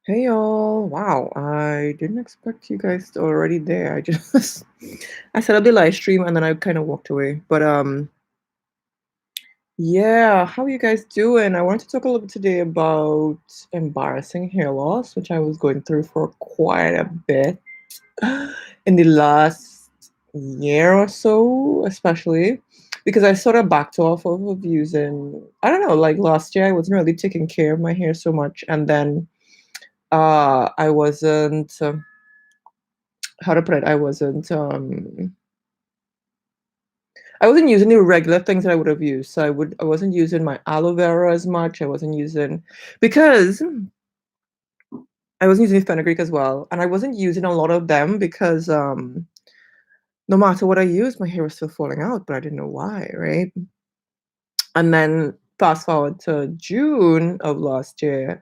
Hey y'all. Wow, I didn't expect you guys to already there. I just I set up the live stream and then I kind of walked away. But yeah, how are you guys doing? I wanted to talk a little bit today about embarrassing hair loss, which I was going through for quite a bit in the last year or so, especially because I sort of backed off of using, I don't know, like last year I wasn't really taking care of my hair so much, and then I wasn't how to put it, I wasn't using the regular things that I would have used. So I wasn't using my aloe vera as much. I wasn't using because I wasn't using fenugreek as well. And I wasn't using a lot of them because no matter what I used, my hair was still falling out, but I didn't know why, right? And then fast forward to June of last year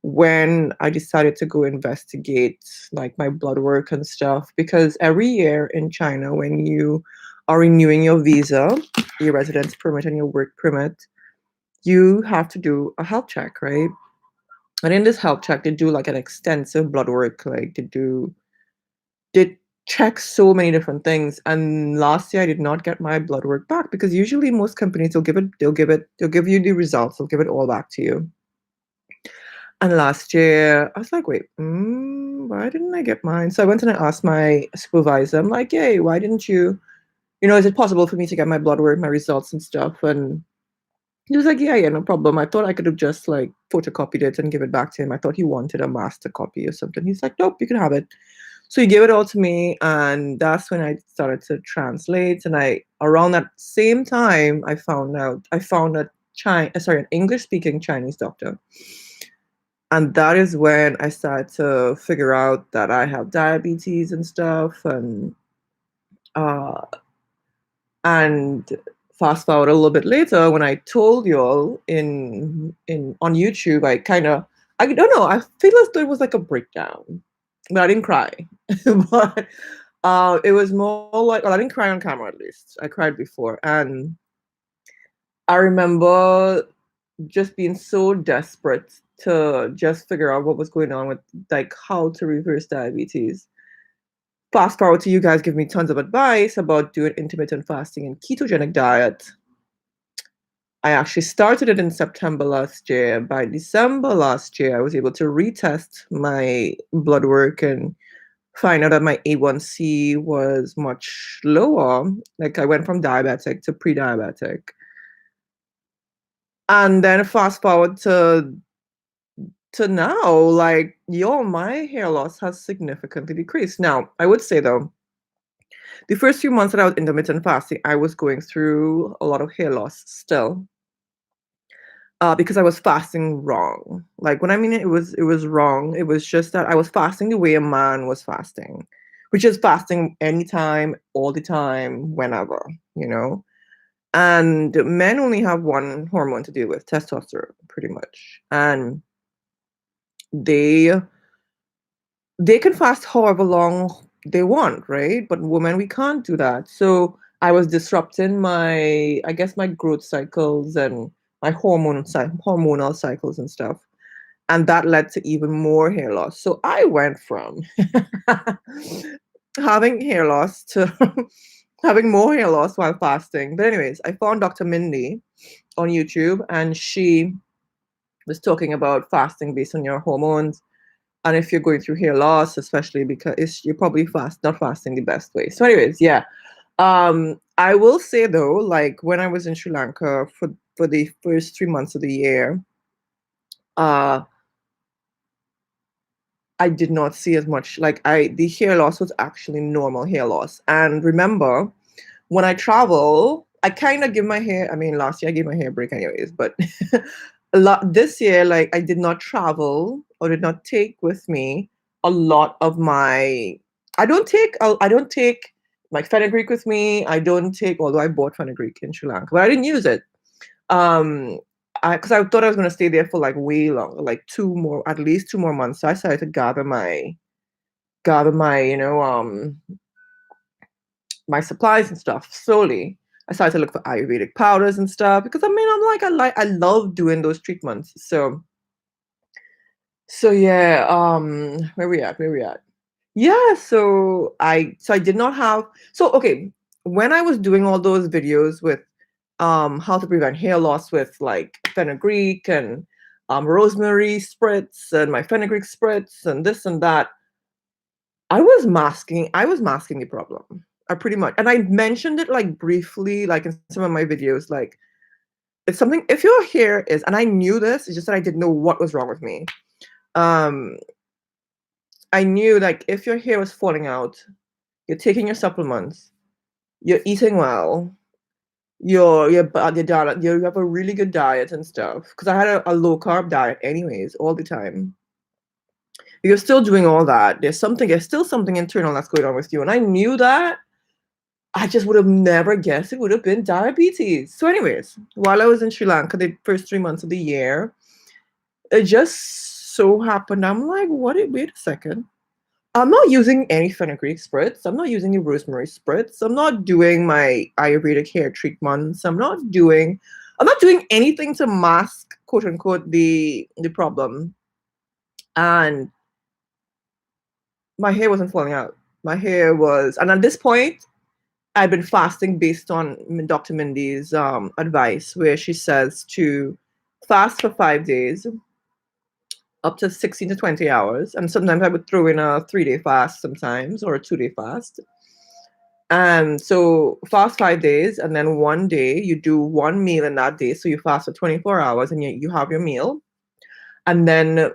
when I decided to go investigate like my blood work and stuff, because every year in China, when you are renewing your visa, your residence permit and your work permit, you have to do a health check, right? And in this health check, they do like an extensive blood work. Like they check so many different things. And last year I did not get my blood work back because usually most companies they'll give you the results, they'll give it all back to you. And last year, I was like, wait, why didn't I get mine? So I went and I asked my supervisor, I'm like, hey, why didn't you, is it possible for me to get my blood work, my results and stuff? And he was like, yeah, no problem. I thought I could have just like photocopied it and give it back to him. I thought he wanted a master copy or something. He's like, nope, you can have it. So he gave it all to me. And that's when I started to translate. And around that same time, I found an English speaking Chinese doctor, and that is when I started to figure out that I have diabetes and stuff, uh, and fast forward a little bit later when I told y'all in on YouTube, I don't know, I feel as though it was like a breakdown, but I didn't cry, but it was more like, well, I didn't cry on camera at least. I cried before, and I remember just being so desperate to just figure out what was going on with like how to reverse diabetes. Fast forward to you guys give me tons of advice about doing intermittent fasting and ketogenic diet. I actually started it in September last year. By December last year, I was able to retest my blood work and find out that my A1C was much lower. Like I went from diabetic to pre-diabetic. And then fast forward to now, like, my hair loss has significantly decreased. Now, I would say though, the first few months that I was intermittent fasting, I was going through a lot of hair loss still, because I was fasting wrong. Like when I mean it was wrong. It was just that I was fasting the way a man was fasting, which is fasting anytime, all the time, whenever, you know. And men only have one hormone to deal with, testosterone, pretty much, and they they can fast however long they want, right? But women, we can't do that. So I was disrupting I guess, my growth cycles and my hormonal cycles and stuff. And that led to even more hair loss. So I went from having hair loss to having more hair loss while fasting. But anyways, I found Dr. Mindy on YouTube, and she was talking about fasting based on your hormones, and if you're going through hair loss, especially because you're probably not fasting the best way. So anyways, yeah, I will say though, like when I was in Sri Lanka for the first 3 months of the year, uh I did not see as much, like, the hair loss was actually normal hair loss. And remember, when I travel, I kind of give my hair, I mean, last year I gave my hair a break anyways, but a lot this year, like, I did not travel or did not take with me a lot of my, I don't take my fenugreek with me. I don't take, although I bought fenugreek in Sri Lanka, but I didn't use it. Um, because I thought I was gonna stay there for like way longer, like at least 2 more months. So I started to gather my, my supplies and stuff slowly. I started to look for Ayurvedic powders and stuff because I mean, I love doing those treatments. So yeah, where we at? Where we at? Yeah, so I did not have so okay, when I was doing all those videos with how to prevent hair loss with like fenugreek and rosemary spritz and my fenugreek spritz and this and that, I was masking the problem. I pretty much and I mentioned it like briefly like in some of my videos like if your hair is and I knew this, it's just that I didn't know what was wrong with me. Um I knew like if your hair was falling out, you're taking your supplements, you're eating well, your diet, you have a really good diet and stuff. Because I had a low carb diet anyways, all the time. You're still doing all that. There's still something internal that's going on with you. And I knew that. I just would have never guessed it would have been diabetes. So, anyways, while I was in Sri Lanka the first 3 months of the year, it just so happened. I'm like, wait a second. I'm not using any fenugreek spritz. I'm not using the rosemary spritz. I'm not doing my Ayurvedic hair treatments. I'm not doing anything to mask, quote unquote, the problem. And my hair wasn't falling out. My hair was, and at this point, I'd been fasting based on Dr. Mindy's advice, where she says to fast for 5 days, up to 16 to 20 hours. And sometimes I would throw in a 3-day fast sometimes or a 2-day fast. And so fast 5 days, and then one day you do one meal in that day. So you fast for 24 hours and you have your meal. And then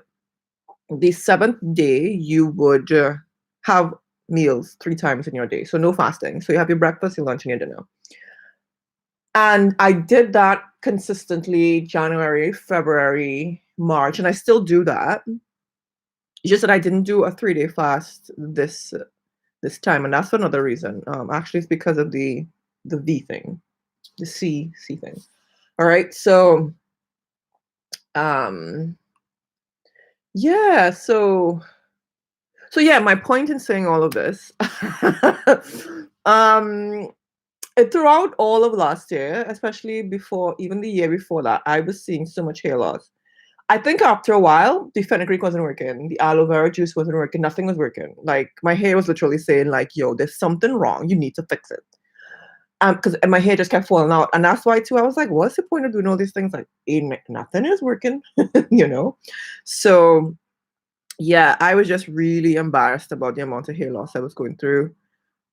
the seventh day, you would have meals 3 times in your day. So no fasting. So you have your breakfast, your lunch, and your dinner. And I did that consistently January, February, March, and I still do that. It's just that I didn't do a 3-day fast this time, and that's for another reason. Actually, it's because of the V thing, the C thing. All right, so um, yeah, so yeah, my point in saying all of this, um, throughout all of last year, especially before even the year before that, I was seeing so much hair loss. I think after a while, the fenugreek wasn't working, the aloe vera juice wasn't working, nothing was working. Like my hair was literally saying, like, "Yo, there's something wrong. You need to fix it." Because my hair just kept falling out, and that's why too. I was like, "What's the point of doing all these things? Like, nothing is working," you know. So yeah, I was just really embarrassed about the amount of hair loss I was going through.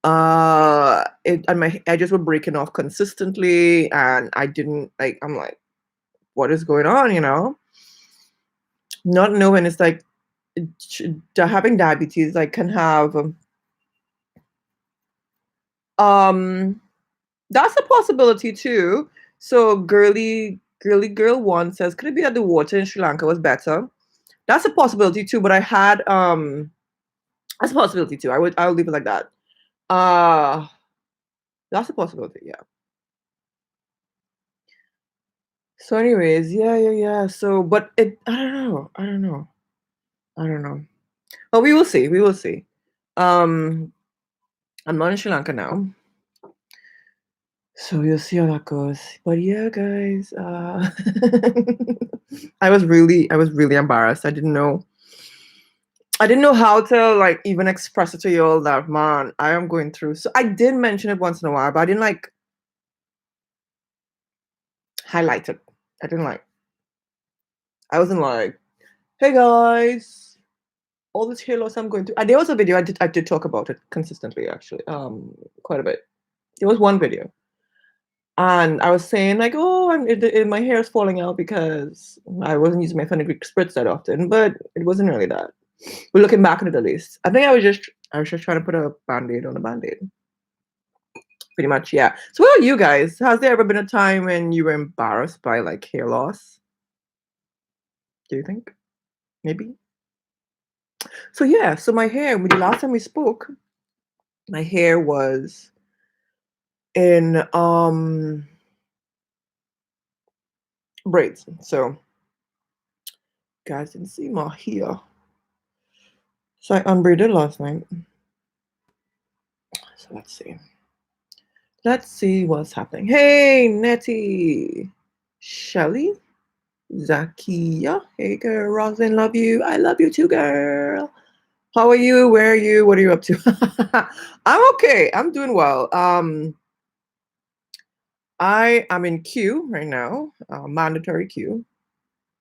It and my edges were breaking off consistently, and I didn't like. I'm like, "What is going on?" You know, not knowing it's like having diabetes like can have um that's a possibility too. So girly girl one says, could it be that the water in Sri Lanka was better? That's a possibility too, but I had that's a possibility too. I'll leave it like that. Uh that's a possibility, yeah. So anyways, yeah. So but it I don't know. But we will see. We will see. Um I'm not in Sri Lanka now. So we'll see how that goes. But yeah, guys, I was really embarrassed. I didn't know how to like even express it to you all that man, I am going through. So I did mention it once in a while, but I didn't like highlight it. I didn't like I wasn't like, hey guys, all this hair loss I'm going through. And there was a video I did talk about it consistently actually. Quite a bit. There was one video. And I was saying like, "Oh, my hair is falling out because I wasn't using my fenugreek spritz that often," but it wasn't really that. But looking back on it, at least, I think I was just trying to put a band-aid on a band-aid. Pretty much, yeah. So, what about you guys? Has there ever been a time when you were embarrassed by like hair loss? Do you think? Maybe. So yeah. So my hair. The last time we spoke, my hair was in braids. So guys didn't see my hair. So I unbraided last night. So let's see. Let's see what's happening. Hey, Nettie. Shelly? Zakia. Hey girl, Roslyn, love you. I love you too, girl. How are you? Where are you? What are you up to? I'm okay. I'm doing well. I am in queue right now, mandatory queue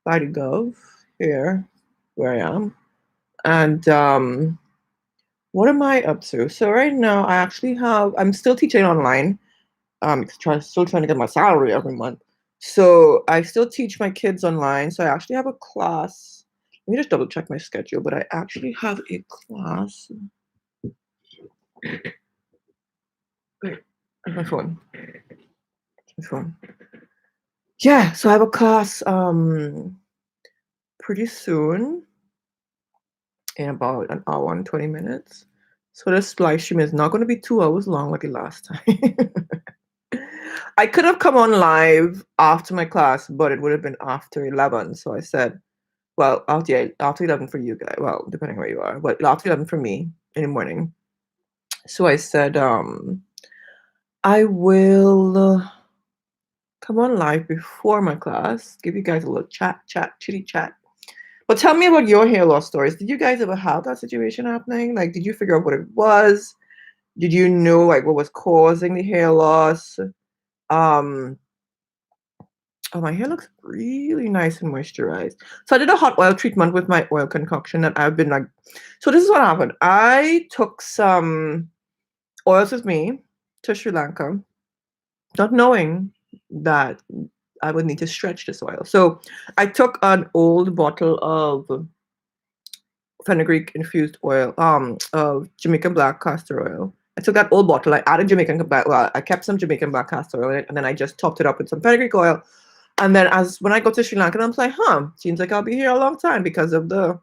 by the Gov here where I am. And what am I up to? So right now I actually I'm still teaching online. Still trying to get my salary every month. So I still teach my kids online. So I actually have a class. Let me just double check my schedule, but I actually have a class. Wait, where's my phone? My phone. Yeah, so I have a class pretty soon in about an hour and 20 minutes. So this live stream is not going to be 2 hours long like the last time. I could have come on live after my class, but it would have been after 11. So I said, well, after 11 for you guys. Well, depending where you are, but after 11 for me in the morning. So I said, I will come on live before my class, give you guys a little chitty chat. But tell me about your hair loss stories. Did you guys ever have that situation happening? Like, did you figure out what it was? Did you know like what was causing the hair loss? Um, oh, my hair looks really nice and moisturized. So I did a hot oil treatment with my oil concoction that I've been like. So this is what happened. I took some oils with me to Sri Lanka, not knowing that I would need to stretch this oil. So I took an old bottle of fenugreek infused oil, of Jamaican black castor oil. I took that old bottle, I added Jamaican black, well, I kept some Jamaican black castor oil in it, and then I just topped it up with some fenugreek oil. And then when I go to Sri Lanka, I'm like, seems like I'll be here a long time because of the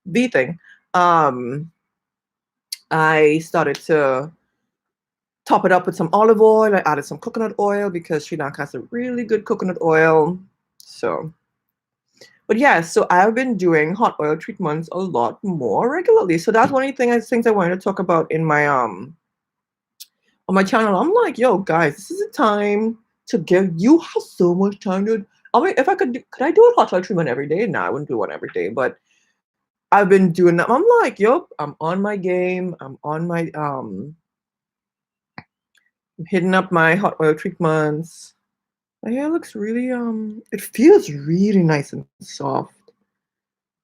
bee thing. I started to top it up with some olive oil. I added some coconut oil because Sri Lanka has a really good coconut oil. So, but yeah, so I've been doing hot oil treatments a lot more regularly. So that's one of the things I wanted to talk about in my on my channel. I'm like, yo, guys, this is a time to give. You have so much time to. I mean, if I could I do a hot oil treatment every day? No, I wouldn't do one every day, but I've been doing that. I'm like, yo, I'm on my game. I'm on my hitting up my hot oil treatments. My hair looks really it feels really nice and soft.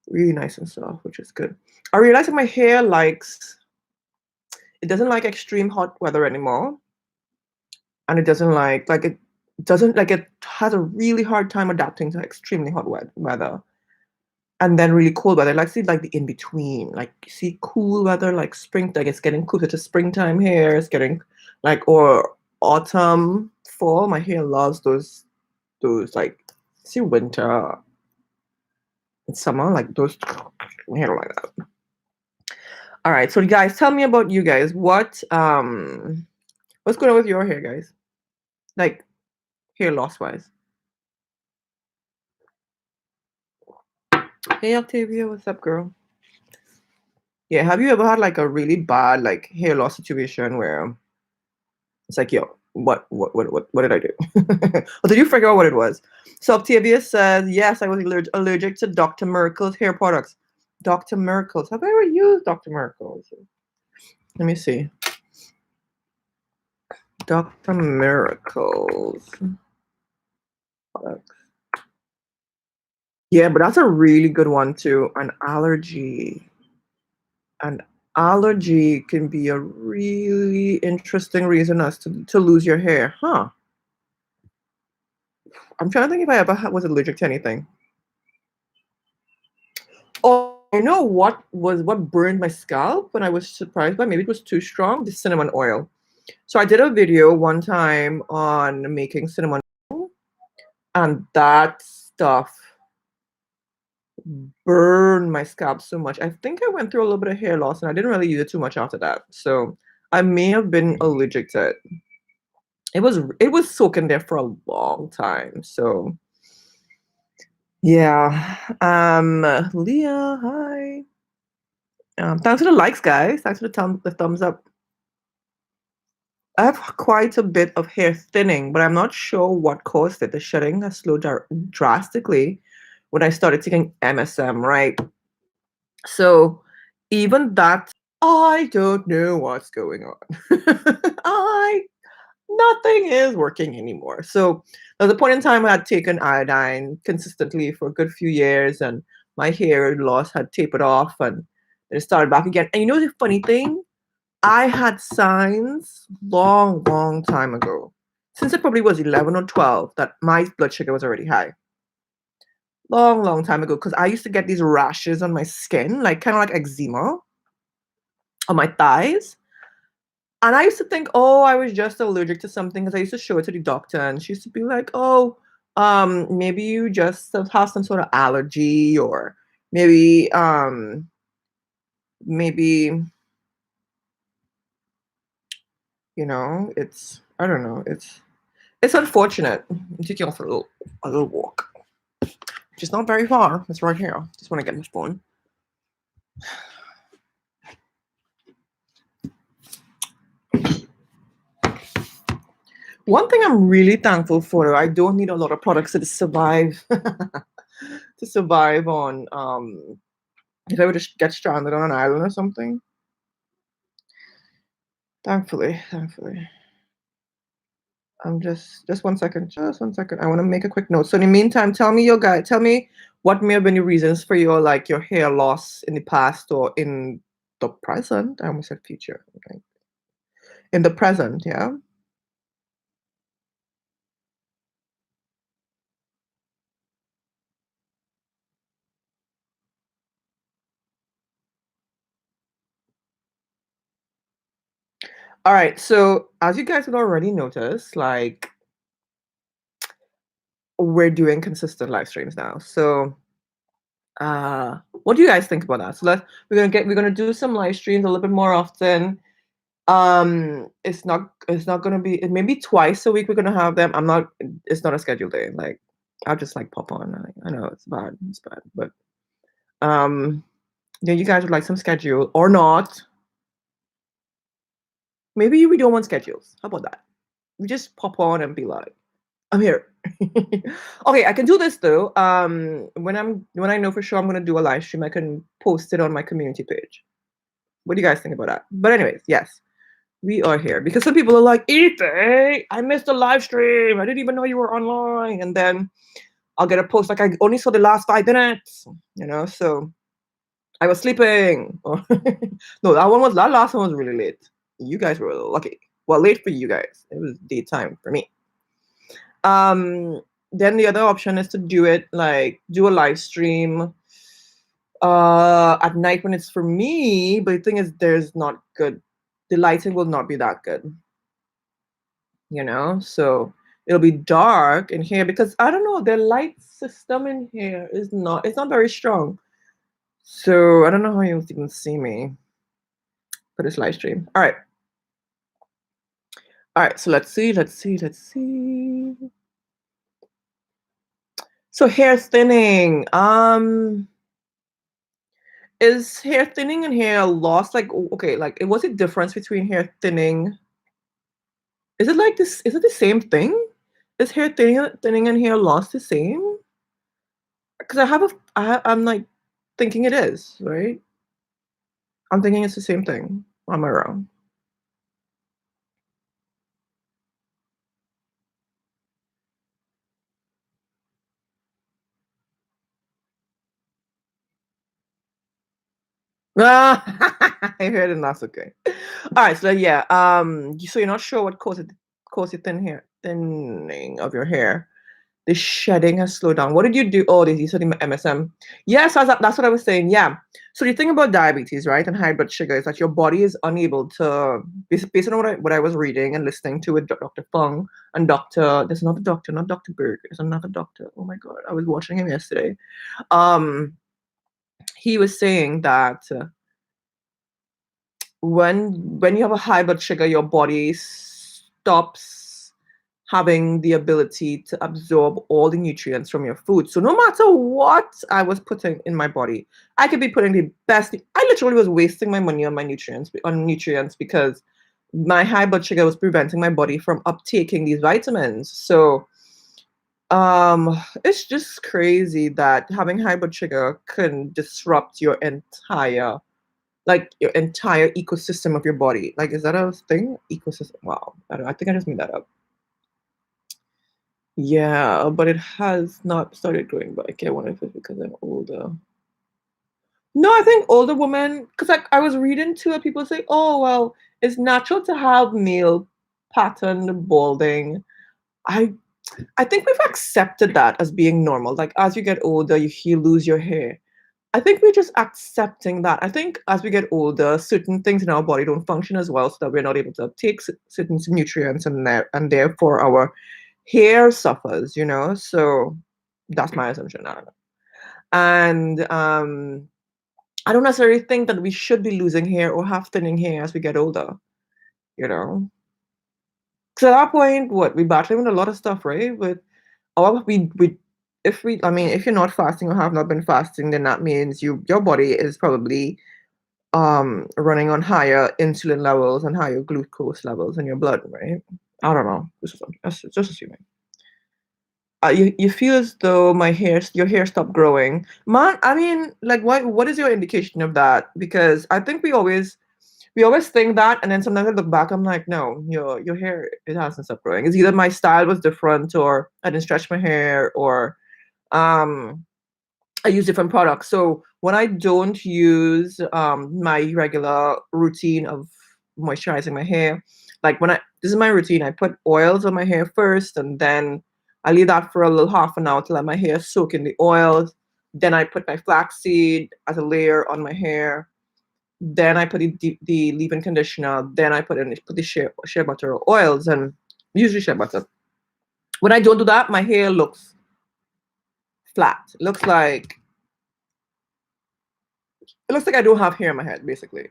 Really nice and soft, which is good. I realized that my hair it doesn't like extreme hot weather anymore. And it doesn't it has a really hard time adapting to extremely hot weather. And then really cold weather. Like see like the in between. Like see cool weather, like spring, like it's getting closer to springtime here. It's getting like or autumn, fall. My hair loves those like see winter and summer, like those hair like that. All right, so guys, tell me about you guys. What's going on with your hair, guys? Like hair loss wise. Hey Octavia, what's up, girl? Yeah, have you ever had like a really bad like hair loss situation where it's like, yo, what did I do? Or did you figure out what it was? So Octavia says, yes, I was allergic to Dr. Miracle's hair products. Dr. Miracle's. Have I ever used Dr. Miracle's? Let me see. Dr. Miracle's products. Yeah, but that's a really good one too. An allergy. An allergy can be a really interesting reason as to lose your hair, huh? I'm trying to think if I ever was allergic to anything. Oh, I know what burned my scalp when I was surprised by. Maybe it was too strong. The cinnamon oil. So I did a video one time on making cinnamon oil, and that stuff burned my scalp so much. I think I went through a little bit of hair loss, and I didn't really use it too much after that. So I may have been allergic to it. It was soaking there for a long time. So yeah. Leah, hi. Thanks for the likes, guys. Thanks for the thumbs up. I have quite a bit of hair thinning, but I'm not sure what caused it. The shedding has slowed down drastically when I started taking MSM, right? So even that, I don't know what's going on. I Nothing is working anymore. So there was a point in time I had taken iodine consistently for a good few years, and my hair loss had tapered off, and then it started back again. And you know the funny thing? I had signs long, long time ago, since it probably was 11 or 12, that my blood sugar was already high. Long, long time ago, because I used to get these rashes on my skin, like kind of like eczema on my thighs. And I used to think, oh, I was just allergic to something because I used to show it to the doctor, and she used to be like, oh, maybe you just have some sort of allergy, or maybe, maybe, I don't know, it's unfortunate. I'm taking off a little walk, which is not very far. It's right here. Just want to get my phone. One thing I'm really thankful for, I don't need a lot of products to survive. To survive on, if I were to get stranded on an island or something. Thankfully. Just 1 second. Just 1 second. I want to make a quick note. So in the meantime, tell me what may have been the reasons for your hair loss in the past or in the present. I almost said future. Okay. In the present, yeah. All right. So as you guys would already notice, like we're doing consistent live streams now. So what do you guys think about that? So we're gonna do some live streams a little bit more often. It's not gonna be, it may be twice a week we're gonna have them. It's not a scheduled day. Like I'll just like pop on. I know it's bad, but yeah, you guys would like some schedule or not. Maybe we don't want schedules. How about that? We just pop on and be like, I'm here. Okay, I can do this though. When I know for sure I'm gonna do a live stream, I can post it on my community page. What do you guys think about that? But anyways, yes. We are here because some people are like, Ethan, I missed the live stream. I didn't even know you were online. And then I'll get a post like, I only saw the last 5 minutes, so I was sleeping. No, that last one was really late. You guys were lucky. Well, late for you guys. It was daytime for me. Then the other option is to do a live stream at night when it's for me. But the thing is, the lighting will not be that good. So it'll be dark in here because I don't know, the light system in here it's not very strong. So I don't know how you can see me for this live stream. All right, so let's see. So hair thinning. Is hair thinning and hair loss okay, what's the difference between hair thinning? Is it like this? Is it the same thing? Is hair thinning and hair loss the same? Because I'm like thinking it is, right? I'm thinking it's the same thing. Am I wrong? I heard it, and that's okay. All right, so yeah, so you're not sure what causes thinning of your hair. The shedding has slowed down. What did you do? Oh, you said MSM. Yes, that's what I was saying. Yeah. So the thing about diabetes, right, and high blood sugar is that your body is unable to, based on what I was reading and listening to with Dr. Fung and there's another doctor, not Dr. Berg, there's another doctor. Oh my God, I was watching him yesterday. He was saying that when you have a high blood sugar, your body stops having the ability to absorb all the nutrients from your food. So no matter what I was putting in my body, I could be putting the best. I literally was wasting my money on nutrients because my high blood sugar was preventing my body from uptaking these vitamins. So It's just crazy that having high blood sugar can disrupt your entire ecosystem of your body. Like, is that a thing? Ecosystem. Wow. I don't know. I think I just made that up. Yeah, but it has not started growing back. I wonder if it's because I'm older. No, I think older women, because I was reading too, and people say, oh, well, it's natural to have male pattern balding. I I think we've accepted that as being normal. Like as you get older, you lose your hair. I think we're just accepting that. I think as we get older, certain things in our body don't function as well, so that we're not able to take certain nutrients, and therefore our hair suffers. So that's my assumption. I don't know. And I don't necessarily think that we should be losing hair or have thinning hair as we get older. You know, because at that point, what we battling with a lot of stuff, right? With or we I mean, if you're not fasting or have not been fasting, then that means your body is probably running on higher insulin levels and higher glucose levels in your blood, right? I don't know. That's just assuming. You feel as though your hair stopped growing, man. I mean, like, what is your indication of that? Because I think we always think that, and then sometimes I look back, I'm like, no, your hair, it hasn't stopped growing. It's either my style was different, or I didn't stretch my hair, or um I use different products. So when I don't use my regular routine of moisturizing my hair, like this is my routine. I put oils on my hair first, and then I leave that for a little half an hour to let my hair soak in the oils. Then I put my flaxseed as a layer on my hair. Then I put the leave-in conditioner. Then I put the shea butter or oils, and usually shea butter. When I don't do that, my hair looks flat. It looks like I don't have hair in my head, basically.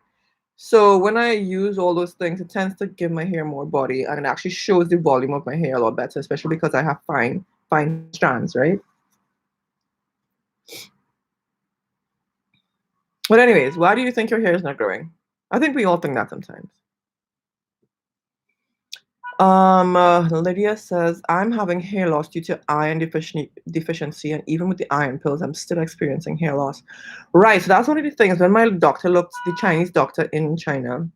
So when I use all those things, it tends to give my hair more body, and it actually shows the volume of my hair a lot better, especially because I have fine strands, right? But anyways, why do you think your hair is not growing? I think we all think that sometimes. Lydia says, I'm having hair loss due to iron deficiency, and even with the iron pills, I'm still experiencing hair loss. Right, so that's one of the things. When my doctor looked, the Chinese doctor in China,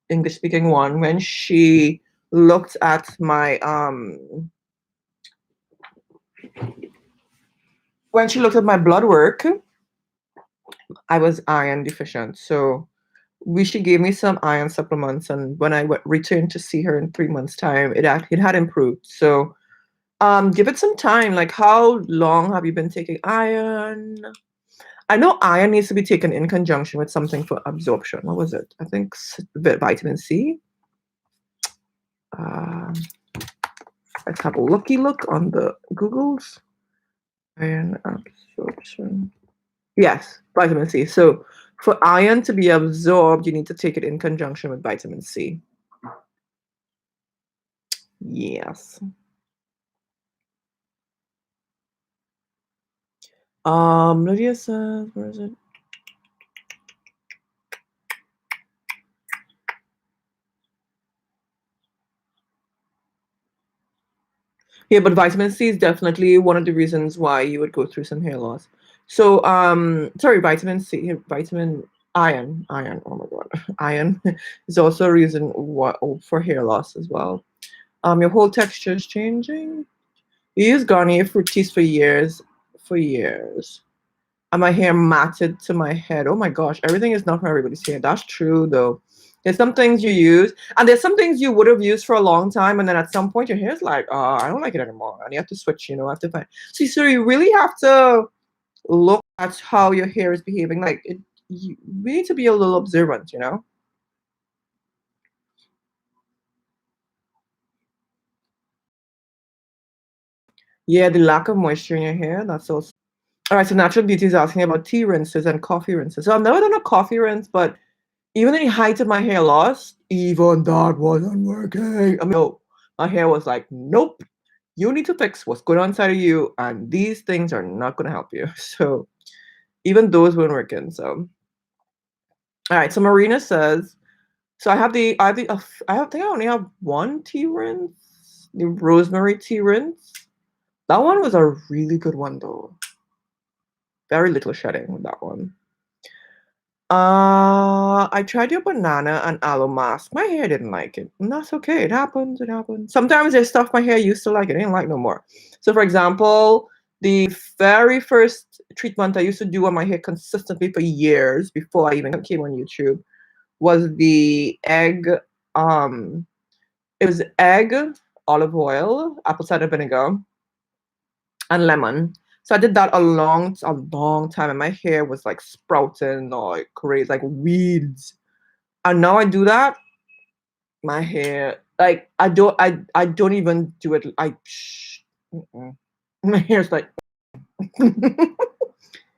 English speaking one, when she looked at my blood work, I was iron deficient. So she gave me some iron supplements, and when I returned to see her in 3 months' time, it had improved. So give it some time. Like, how long have you been taking iron? I know iron needs to be taken in conjunction with something for absorption. What was it? I think vitamin C. Uh, let's have a look on the Googles. Iron absorption. Yes, vitamin C. So for iron to be absorbed, you need to take it in conjunction with vitamin C. Yes. Lydia says, where is it? Yeah, but vitamin C is definitely one of the reasons why you would go through some hair loss. So, sorry, vitamin C, iron. Oh my God, iron is also a reason for hair loss as well. Your whole texture is changing. You use Garnier Fructis for years. And my hair matted to my head. Oh my gosh, everything is not for everybody's hair. That's true though. There's some things you use, and there's some things you would have used for a long time, and then at some point your hair's like, oh, I don't like it anymore, and you have to switch. Have to find. See, so you really have to look at how your hair is behaving. Like we need to be a little observant. Yeah, the lack of moisture in your hair. That's also all right. So Natural Beauty is asking about tea rinses and coffee rinses. So I've never done a coffee rinse, but even in the height of my hair loss, even that wasn't working. I mean, no, my hair was like, nope, you need to fix what's going on inside of you, and these things are not going to help you. So even those weren't working. So, all right. So Marina says, so I think I only have one tea rinse, the rosemary tea rinse. That one was a really good one though. Very little shedding with that one. I tried your banana and aloe mask. My hair didn't like it. And that's okay. It happens. It happens. Sometimes there's stuff my hair used to like. It ain't like no more. So, for example, the very first treatment I used to do on my hair consistently for years before I even came on YouTube was the egg. Um, it was egg, olive oil, apple cider vinegar, and lemon. So I did that a long time, and my hair was like sprouting like crazy, like weeds. And now I do that, my hair like I don't even do it. Mm-mm. My hair's like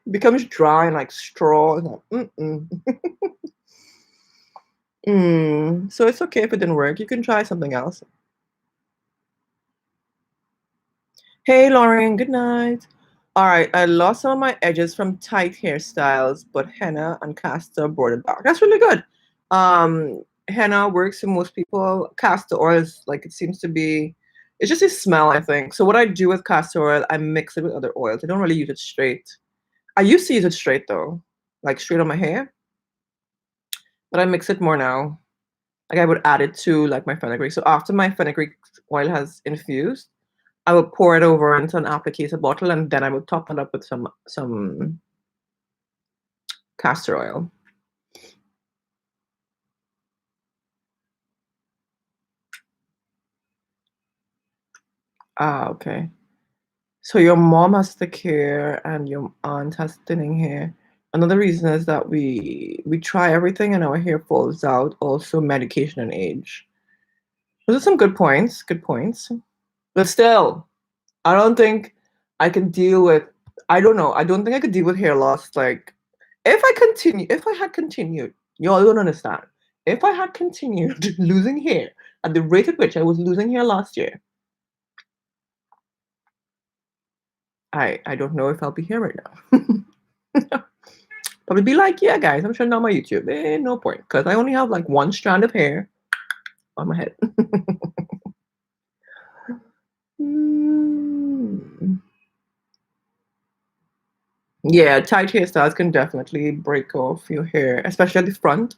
becomes dry and like straw. It's like, mm-mm. So it's okay if it didn't work. You can try something else. Hey, Lauren, good night. All right, I lost some of my edges from tight hairstyles, but henna and castor brought it back. That's really good. Henna works for most people. Castor oil is like it seems to be, it's just a smell, I think. So what I do with castor oil, I mix it with other oils. I don't really use it straight. I used to use it straight though, like straight on my hair, but I mix it more now. Like I would add it to like my fenugreek. So after my fenugreek oil has infused, I would pour it over into an applicator bottle, and then I would top it up with some castor oil. Ah, okay. So your mom has thick hair and your aunt has thinning hair. Another reason is that we try everything and our hair falls out. Also, medication and age. Those are some good points. Good points. But still, I don't think I can deal with. I don't know. I don't think I could deal with hair loss. Like, if I had continued, y'all don't understand. If I had continued losing hair at the rate at which I was losing hair last year, I don't know if I'll be here right now. Probably be like, yeah, guys, I'm shutting down my YouTube. No point, because I only have like one strand of hair on my head. Mm. Yeah, tight hairstyles can definitely break off your hair, especially at the front.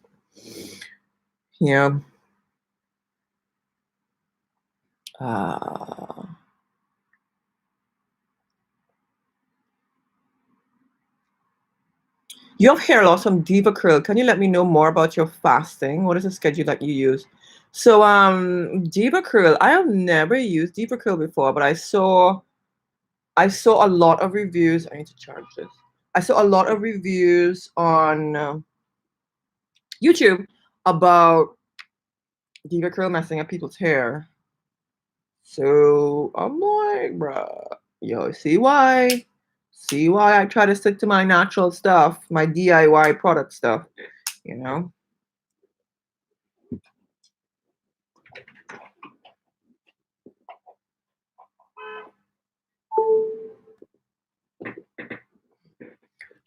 Yeah. Uh, you have hair loss from Diva Curl. Can you let me know more about your fasting? What is the schedule that you use? So, Diva Curl, I have never used Diva Curl before, but I saw a lot of reviews. I need to charge this. I saw a lot of reviews on YouTube about Diva Curl messing up people's hair. So I'm like, bruh, yo, see why I try to stick to my natural stuff, my DIY product stuff, you know?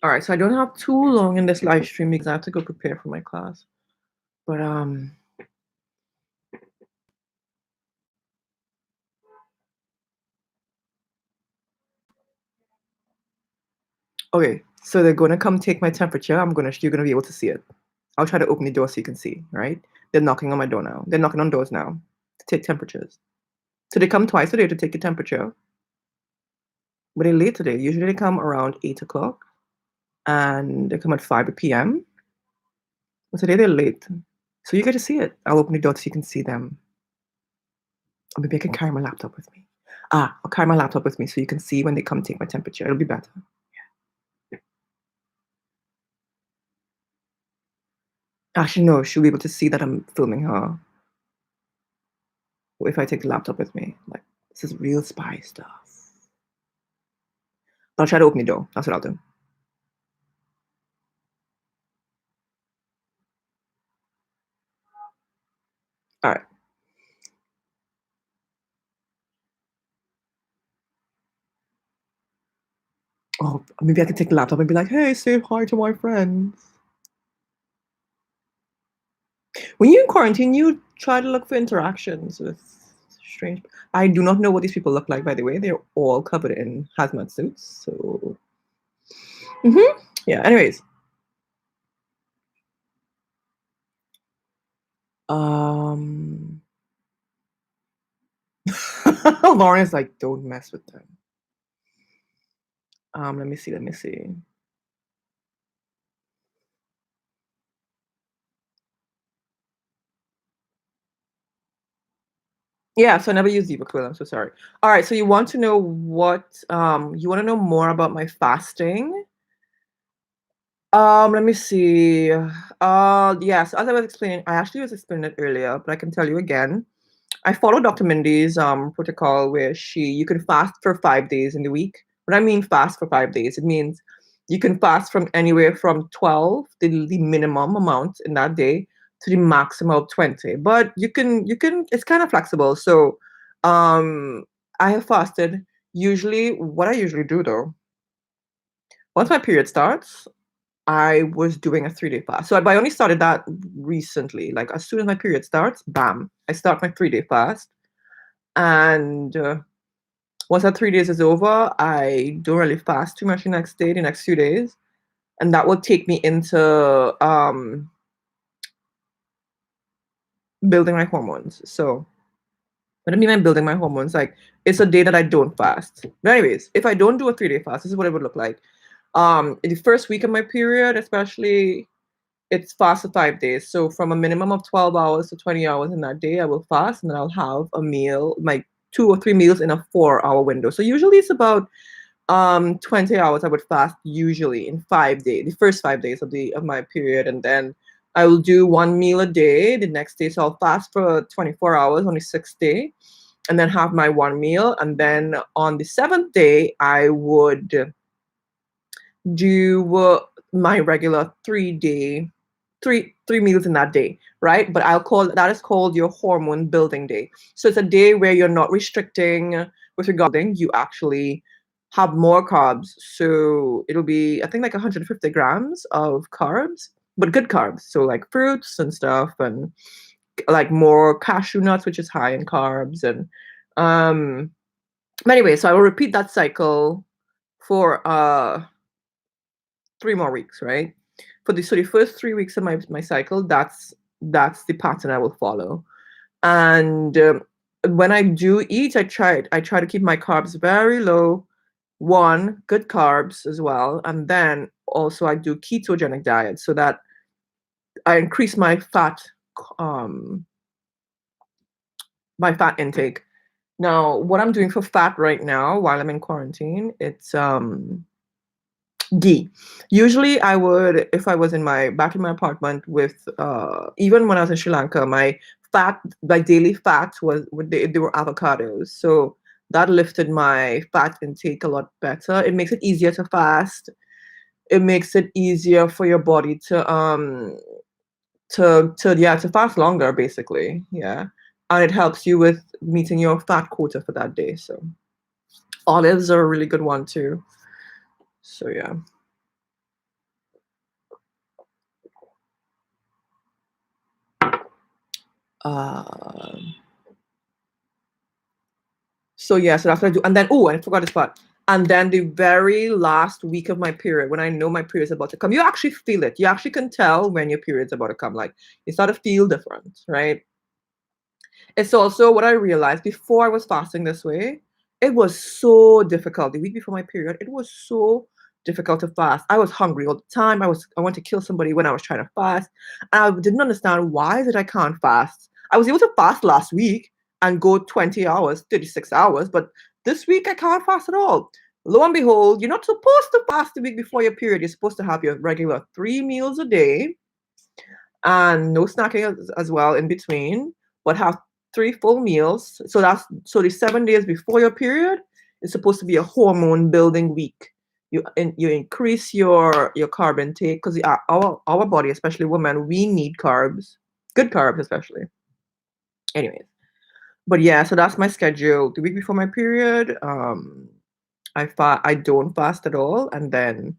All right, so I don't have too long in this live stream because I have to go prepare for my class. But okay, so they're gonna come take my temperature. You're gonna be able to see it. I'll try to open the door so you can see, right? They're knocking on my door now. They're knocking on doors now to take temperatures. So they come twice a day to take your temperature. But they're late today. Usually they come around 8 o'clock and they come at 5 p.m. But today they're late. So you get to see it. I'll open the door so you can see them. Or maybe I can carry my laptop with me. I'll carry my laptop with me so you can see when they come take my temperature. It'll be better. Actually, no, she'll be able to see that I'm filming her. If I take the laptop with me. Like, this is real spy stuff. I'll try to open the door. That's what I'll do. All right. Oh, maybe I can take the laptop and be like, hey, say hi to my friends. When you're in quarantine, you try to look for interactions with strange. I do not know what these people look like, by the way. They're all covered in hazmat suits. So, yeah. Anyways, um, Lauren is like, don't mess with them. Let me see. Let me see. Yeah, so I never use Zevaquil. I'm so sorry. All right, so you want to know what you want to know more about my fasting? Let me see. Yes, as I was explaining, I actually was explaining it earlier, but I can tell you again. I follow Dr. Mindy's protocol where you can fast for 5 days in the week. When I mean fast for 5 days, it means you can fast from anywhere from 12, the minimum amount in that day, to the maximum of 20. But you can it's kind of flexible. So um I have fasted. Usually what I usually do though, once my period starts, I was doing a 3-day fast. So I only started that recently. Like as soon as my period starts, bam, I start my 3-day fast. And once that 3 days is over, I don't really fast too much the next day, the next few days. And that will take me into building my hormones. So what I mean by building my hormones, like it's a day that I don't fast. But anyways, if I don't do a 3-day fast, this is what it would look like. In the first week of my period, especially, it's fast for 5 days. So from a minimum of 12 hours to 20 hours in that day, I will fast and then I'll have a meal, like 2 or 3 meals in a 4 hour window. So usually it's about 20 hours I would fast usually in 5 days, the first 5 days of my period, and then I will do one meal a day the next day. So I'll fast for 24 hours on the sixth day and then have my one meal. And then on the seventh day, I would do my regular 3 day, three meals in that day, right? But that is called your hormone building day. So it's a day where you're not restricting with regarding, you actually have more carbs. So it'll be, I think, like 150 grams of carbs, but good carbs. So like fruits and stuff, and like more cashew nuts, which is high in carbs. And anyway, so I will repeat that cycle for 3 more weeks, right? So the first 3 weeks of my cycle, that's the pattern I will follow. And when I do eat, I try to keep my carbs very low. One, good carbs as well, and then also I do ketogenic diet so that I increase um my fat intake. Now, what I'm doing for fat right now while I'm in quarantine, it's ghee. Usually I would, if I was back in my apartment with even when I was in Sri Lanka, my daily fat they were avocados. So that lifted my fat intake a lot better. It makes it easier to fast. It makes it easier for your body to fast longer, basically. Yeah. And it helps you with meeting your fat quota for that day. So olives are a really good one too. So yeah. Uh, so yeah, so that's what I do. And then, oh, I forgot this part. And then the very last week of my period, when I know my period is about to come, you actually feel it. You actually can tell when your period's about to come. Like you start to feel different, right? It's also what I realized before I was fasting this way. It was so difficult. The week before my period, it was so difficult to fast. I was hungry all the time. I wanted to kill somebody when I was trying to fast. And I didn't understand why that I can't fast. I was able to fast last week and go 20 hours, 36 hours, but this week I can't fast at all. Lo and behold, you're not supposed to fast the week before your period. You're supposed to have your regular 3 meals a day and no snacking as well in between, but have 3 full meals. So the 7 days before your period is supposed to be a hormone building week. You increase your carb intake because our body, especially women, we need carbs, good carbs especially. Anyways, but yeah, so that's my schedule. The week before my period, I don't fast at all, and then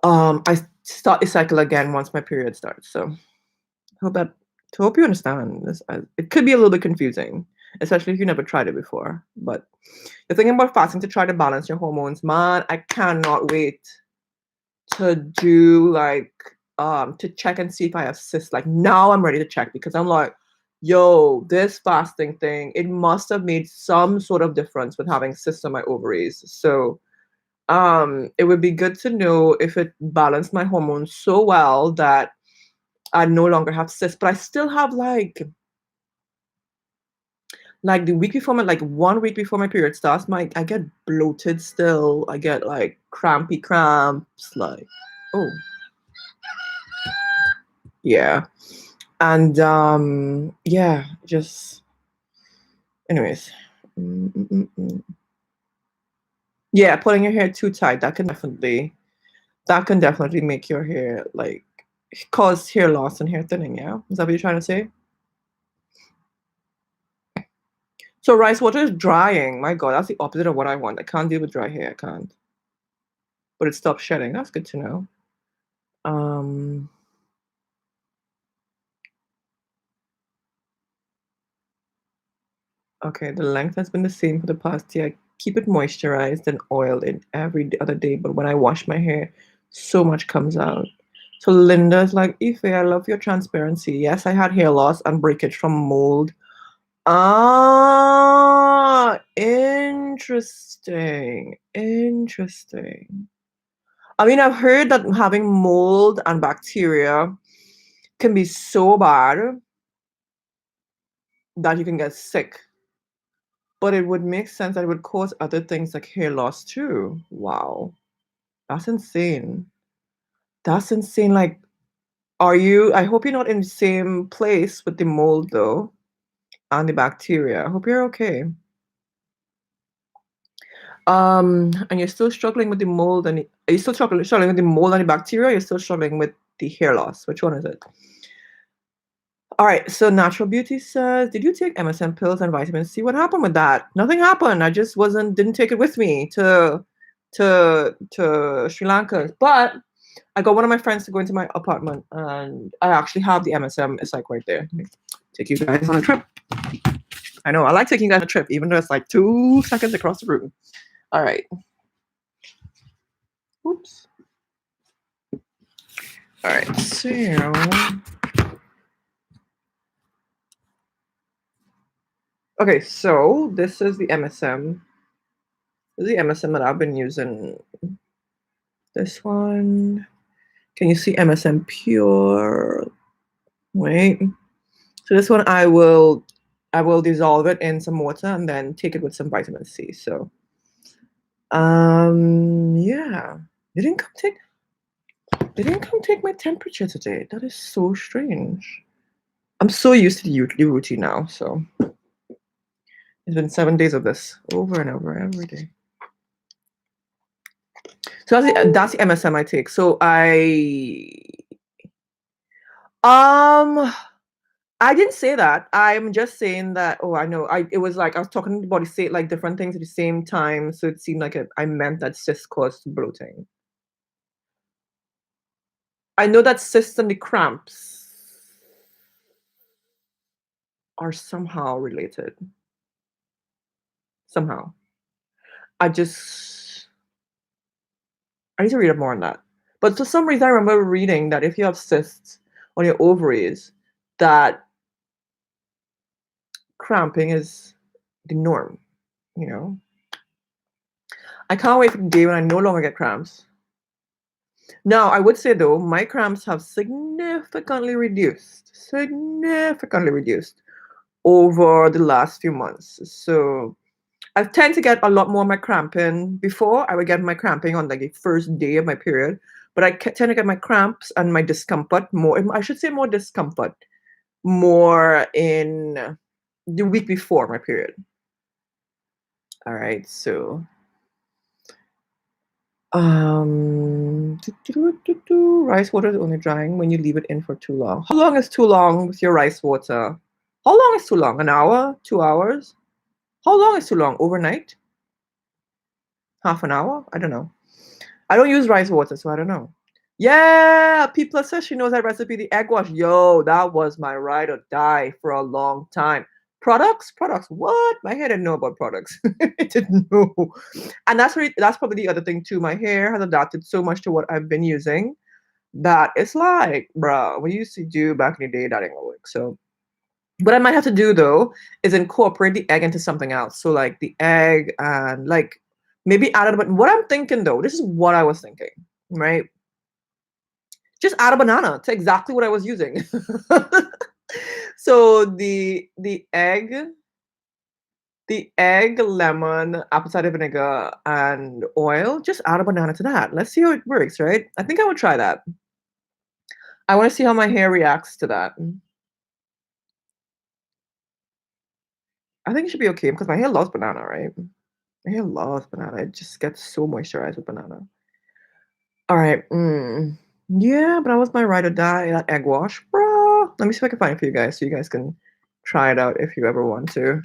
I start the cycle again once my period starts. So hope that hope you understand this. It could be a little bit confusing. especially if you never tried it before. But you're thinking about fasting to try to balance your hormones, man. I cannot wait to do like to check and see if I have cysts. Like now I'm ready to check because I'm like, yo, this fasting thing, it must have made some sort of difference with having cysts on my ovaries. So it would be good to know if it balanced my hormones so well that I no longer have cysts, but I still have like the week before my like 1 week before my period starts, I get bloated still. I get like crampy cramps, like oh yeah. And yeah, just anyways. Mm. Yeah, pulling your hair too tight, that can definitely make your hair like cause hair loss and hair thinning, yeah? Is that what you're trying to say? So rice water is drying. My God, that's the opposite of what I want. I can't deal with dry hair. I can't. But it stops shedding. That's good to know. Um, okay, the length has been the same for the past year. I keep it moisturized and oiled in every other day, but when I wash my hair, so much comes out. So Linda's like, Ife, I love your transparency. Yes, I had hair loss and breakage from mold. Ah, interesting. Interesting. I mean, I've heard that having mold and bacteria can be so bad that you can get sick. But it would make sense that it would cause other things like hair loss too. Wow. That's insane. That's insane. Like, I hope you're not in the same place with the mold though and the bacteria. I hope you're okay. And you're still struggling with the mold and are you still struggling with the mold and the bacteria? Or you're still struggling with the hair loss. Which one is it? All right, so Natural Beauty says, did you take MSM pills and vitamin C? What happened with that? Nothing happened. I just didn't take it with me to Sri Lanka. But I got one of my friends to go into my apartment and I actually have the MSM. It's like right there. Let me take you guys on a trip. I know, I like taking you guys on a trip, even though it's like 2 seconds across the room. All right. Oops. All right, so okay, so this is the MSM. This is the MSM that I've been using. This one. Can you see MSM Pure? Wait. So this one I will dissolve it in some water and then take it with some vitamin C. So yeah. They didn't come take my temperature today. That is so strange. I'm so used to the routine now, so it's been 7 days of this over and over every day. So that's the MSM I take. So I didn't say that. I'm just saying that. Oh, I know. It was like I was talking about say like different things at the same time, so it seemed like I meant that cysts caused bloating. I know that cysts and the cramps are somehow related. Somehow, I just I need to read up more on that. But for some reason, I remember reading that if you have cysts on your ovaries, that cramping is the norm. You know, I can't wait for the day when I no longer get cramps. Now, I would say though, my cramps have significantly reduced over the last few months. So I tend to get a lot more of my cramping. Before, I would get my cramping on like the first day of my period, but I tend to get my cramps and my discomfort more. I should say more discomfort more in the week before my period. All right, so rice water is only drying when you leave it in for too long. How long is too long with your rice water? How long is too long? An hour? 2 hours? How long is too long? Overnight? Half an hour? I don't know. I don't use rice water, so I don't know. Yeah, P plus says she knows that recipe, the egg wash. Yo, that was my ride or die for a long time. Products? Products. What? My hair didn't know about products. It didn't know. And that's probably the other thing too. My hair has adapted so much to what I've been using that it's like, bruh, what you used to do back in the day, that ain't gonna work. So what I might have to do though is incorporate the egg into something else. So like the egg and like maybe add a bit. What I'm thinking though, this is what I was thinking, right? Just add a banana to exactly what I was using. So the egg, lemon, apple cider vinegar, and oil, just add a banana to that. Let's see how it works, right? I think I would try that. I want to see how my hair reacts to that. I think it should be okay because my hair loves banana, right? My hair loves banana. It just gets so moisturized with banana. All right. Yeah, but that was my ride or die, that egg wash, bro. Let me see if I can find it for you guys so you guys can try it out if you ever want to.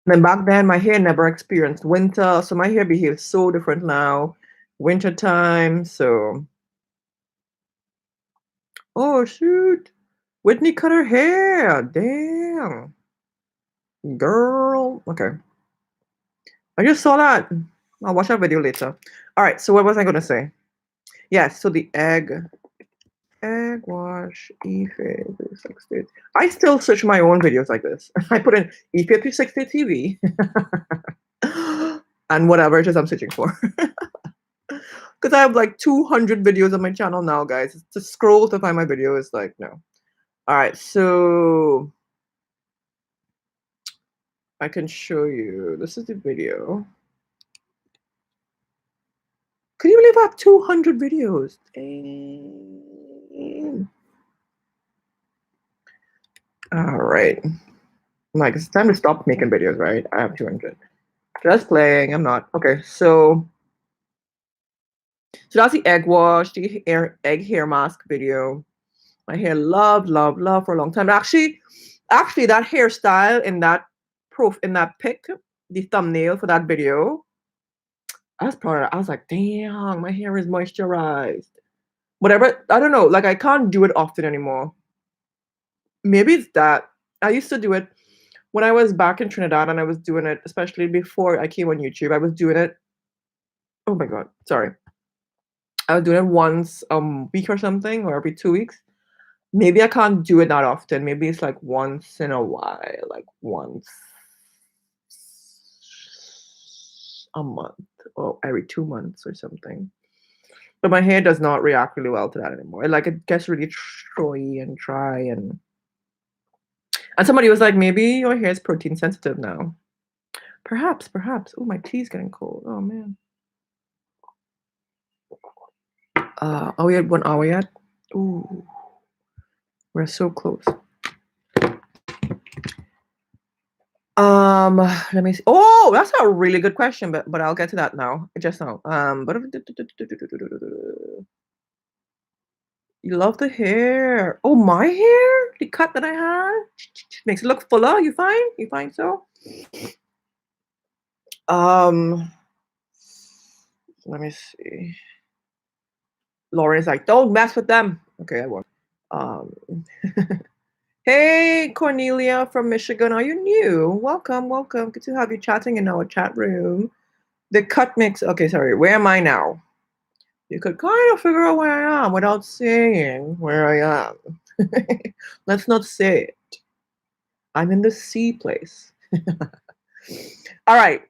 Then back then, my hair never experienced winter, so my hair behaves so different now. Winter time, so oh shoot, Whitney cut her hair. Damn, girl. Okay, I just saw that. I'll watch that video later. All right, so what was I gonna say? Yes, so the egg wash E360. I still search my own videos like this. I put in E360 TV and whatever it is I'm searching for. Because I have like 200 videos on my channel now, guys. To scroll to find my video is like, no. All right, so I can show you. This is the video. Can you believe I have 200 videos? Dang. All right. Like, it's time to stop making videos, right? I have 200. Just playing. I'm not. Okay, so that's the egg wash, the egg hair mask video. My hair loved, loved, loved for a long time. Actually, that hairstyle in that pic, the thumbnail for that video, I was proud of it. I was like, damn, my hair is moisturized. Whatever, I don't know. Like I can't do it often anymore. Maybe it's that. I used to do it when I was back in Trinidad and I was doing it, especially before I came on YouTube. I was doing it. Oh my God, sorry. I was doing it once a week or something, or every 2 weeks. Maybe I can't do it that often. Maybe it's like once in a while, like once a month or every 2 months or something. But my hair does not react really well to that anymore. Like it gets really showy and dry and somebody was like, maybe your hair is protein sensitive now. Perhaps, perhaps. Oh, my tea's getting cold. Oh man. Are we at 1 hour yet? Ooh, we're so close. Let me see. Oh, that's a really good question, but I'll get to that now. Just now. But you love the hair. Oh, my hair? The cut that I had makes it look fuller. You find? You find so? Let me see. Lauren's like, don't mess with them. Okay, I won't. Um, hey, Cornelia from Michigan. Are you new? Welcome, welcome. Good to have you chatting in our chat room. The cut mix. Okay, sorry. Where am I now? You could kind of figure out where I am without saying where I am. Let's not say it. I'm in the C place. All right.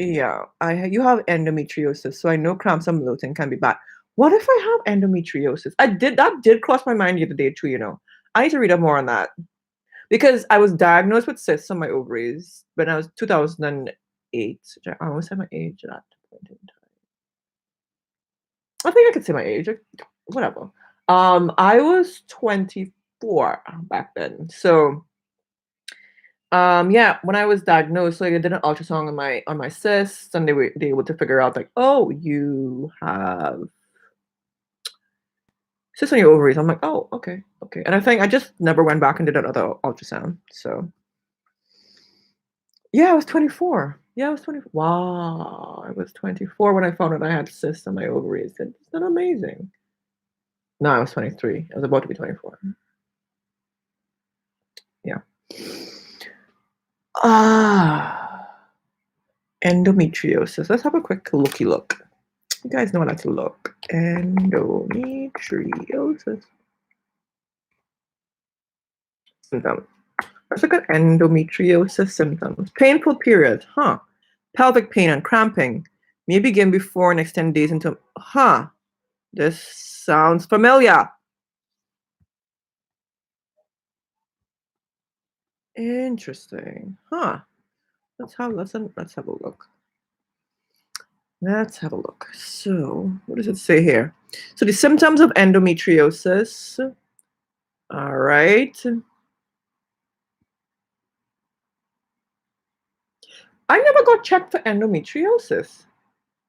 Yeah, you have endometriosis, so I know cramps and bloating can be bad. What if I have endometriosis? That did cross my mind the other day too. I need to read up more on that because I was diagnosed with cysts on my ovaries when I was 2008. I almost said my age at that point in time. I think I could say my age. Whatever. I was 24 back then. So yeah, when I was diagnosed, like I did an ultrasound on my cysts, and they were able to figure out like, oh, you have cysts on your ovaries. I'm like, oh, okay, okay. And I think I just never went back and did another ultrasound. So yeah, I was 24. Yeah, I was 24. Wow, I was 24 when I found out I had cysts on my ovaries. Isn't that amazing? No, I was 23. I was about to be 24. Ah, endometriosis. Let's have a quick looky look. You guys know how to look. Endometriosis symptoms. Let's look at endometriosis symptoms. Painful period, huh? Pelvic pain and cramping may begin before and extend days into, huh? This sounds familiar. Interesting, huh? Let's have a look. Let's have a look. So, what does it say here? So, the symptoms of endometriosis. All right. I never got checked for endometriosis.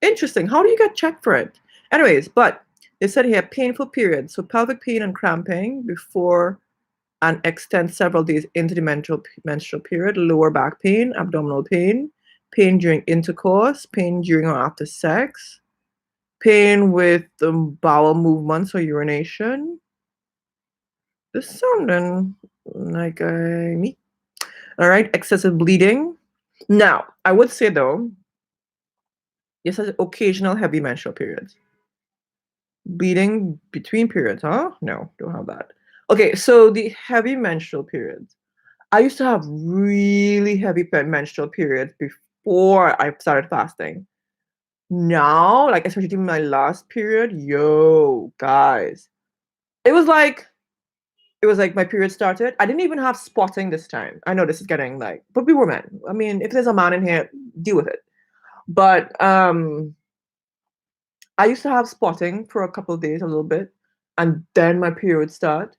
Interesting. How do you get checked for it? Anyways, but they said here painful period. So, pelvic pain and cramping before and extend several days into the menstrual period, lower back pain, abdominal pain, pain during intercourse, pain during or after sex, pain with bowel movements or urination. This sounding like me. All right, excessive bleeding. Now, I would say though, this has occasional heavy menstrual periods. Bleeding between periods, huh? No, don't have that. Okay, so the heavy menstrual periods. I used to have really heavy menstrual periods before I started fasting. Now, like especially in my last period, yo, guys, it was like my period started. I didn't even have spotting this time. I know this is getting like, but we were men. I mean, if there's a man in here, deal with it. But I used to have spotting for a couple of days, a little bit, and then my period would start,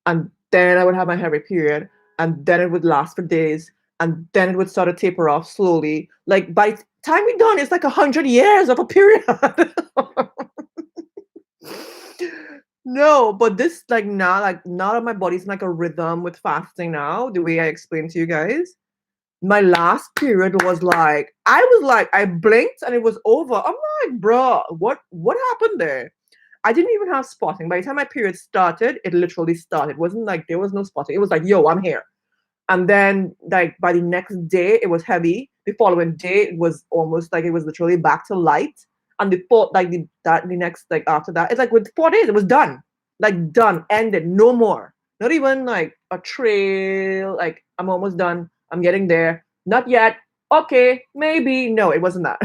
and then I would have my heavy period, and then it would last for days, and then it would start to taper off slowly. Like by the time we done, it's like 100 years of a period. No, but this like now that my body's in like a rhythm with fasting now, the way I explained to you guys, my last period was like I blinked and it was over. I'm like, bro, what happened there? I didn't even have spotting. By the time my period started, it literally started. It wasn't like there was no spotting. It was like, yo, I'm here. And then like by the next day, it was heavy. The following day, it was almost like it was literally back to light. And the fourth, like the next, like after that, it's like with 4 days, it was done. Like done, ended, no more. Not even like a trail, like I'm almost done. I'm getting there. Not yet. Okay, maybe. No, it wasn't that.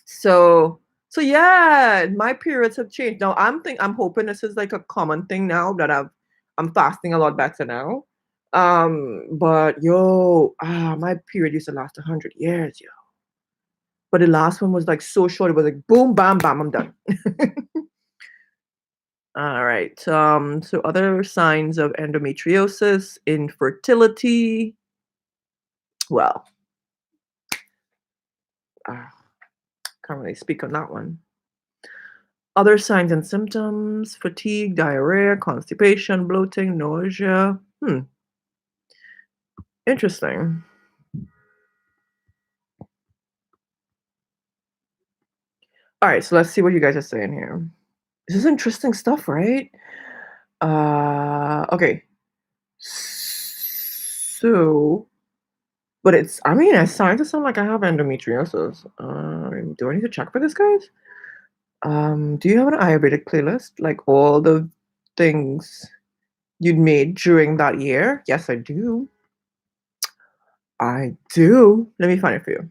So yeah, my periods have changed. Now I'm hoping this is like a common thing now that I'm fasting a lot better now. But yo, my period used to last 100 years, yo. But the last one was like so short, it was like boom, bam, bam, I'm done. All right. So other signs of endometriosis, infertility. Well, uh, can't really speak on that one. Other signs and symptoms: fatigue, diarrhea, constipation, bloating, nausea. Interesting. All right, so let's see what you guys are saying here. This is interesting stuff, right? Okay. So, but I mean, it's starting to sound like I have endometriosis. Do I need to check for this, guys? Do you have an Ayurvedic playlist? Like all the things you'd made during that year? Yes, I do. I do. Let me find it for you.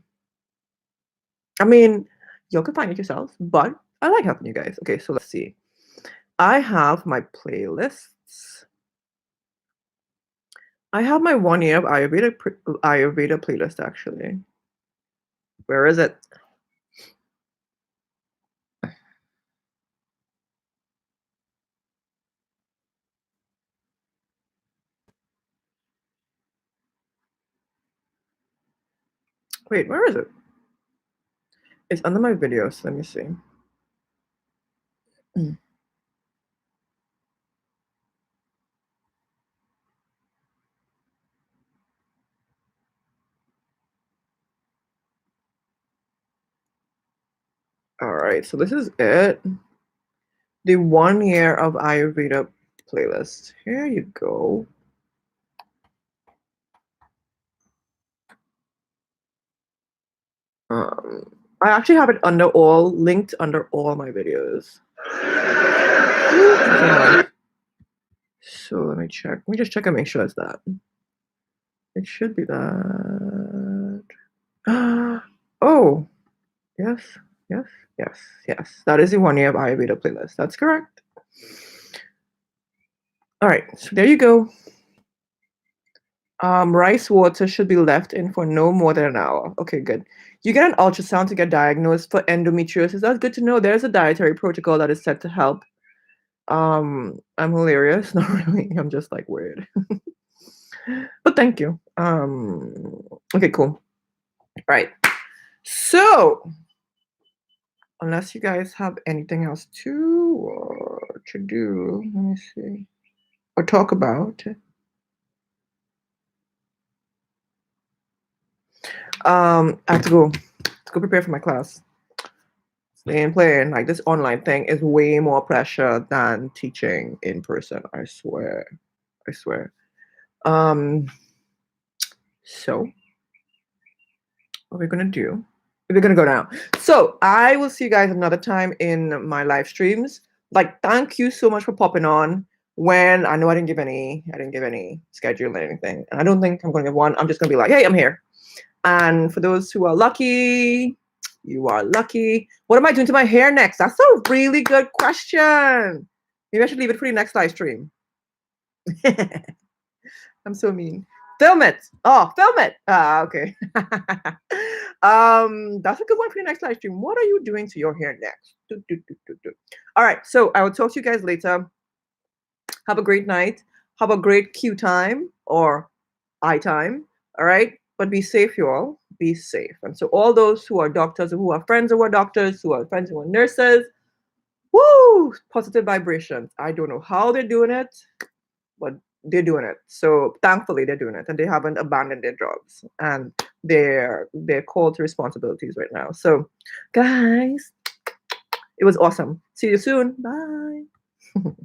I mean, you can find it yourself, but I like helping you guys. Okay, so let's see. I have my playlists. I have my 1 year of Ayurveda playlist actually. Where is it? Wait, where is it? It's under my videos. Let me see. Mm. All right, so this is it. The 1 year of Ayurveda playlist. Here you go. I actually have it linked under all my videos. So let me check. Let me just check and make sure it's that. It should be that. Oh, yes, yes, yes, yes. That is the 1 year of Ayurveda playlist. That's correct. All right, so there you go. Rice water should be left in for no more than an hour. Okay, good. You get an ultrasound to get diagnosed for endometriosis. That's good to know. There's a dietary protocol that is set to help. I'm hilarious. Not really. I'm just like weird. But thank you. Okay, cool. All right. So, unless you guys have anything else to do, let me see, or talk about. I have to go prepare for my class. Playing like this online thing is way more pressure than teaching in person. I swear. I swear. So what we're gonna do? We're gonna go now. So I will see you guys another time in my live streams. Like, thank you so much for popping on. When I know I didn't give any schedule or anything, and I don't think I'm gonna give one. I'm just gonna be like, hey, I'm here. And for those who are lucky, you are lucky. What am I doing to my hair next? That's a really good question. Maybe I should leave it for the next live stream. I'm so mean. Film it. Oh, film it. Okay. That's a good one for the next live stream. What are you doing to your hair next? All right. So I will talk to you guys later. Have a great night. Have a great Q time or I time. All right. But be safe, you all. Be safe. And so all those who are doctors, who are friends who are doctors, who are friends who are nurses, woo, positive vibrations. I don't know how they're doing it, but they're doing it. So thankfully they're doing it, and they haven't abandoned their jobs, and they're called to responsibilities right now. So guys, it was awesome. See you soon. Bye.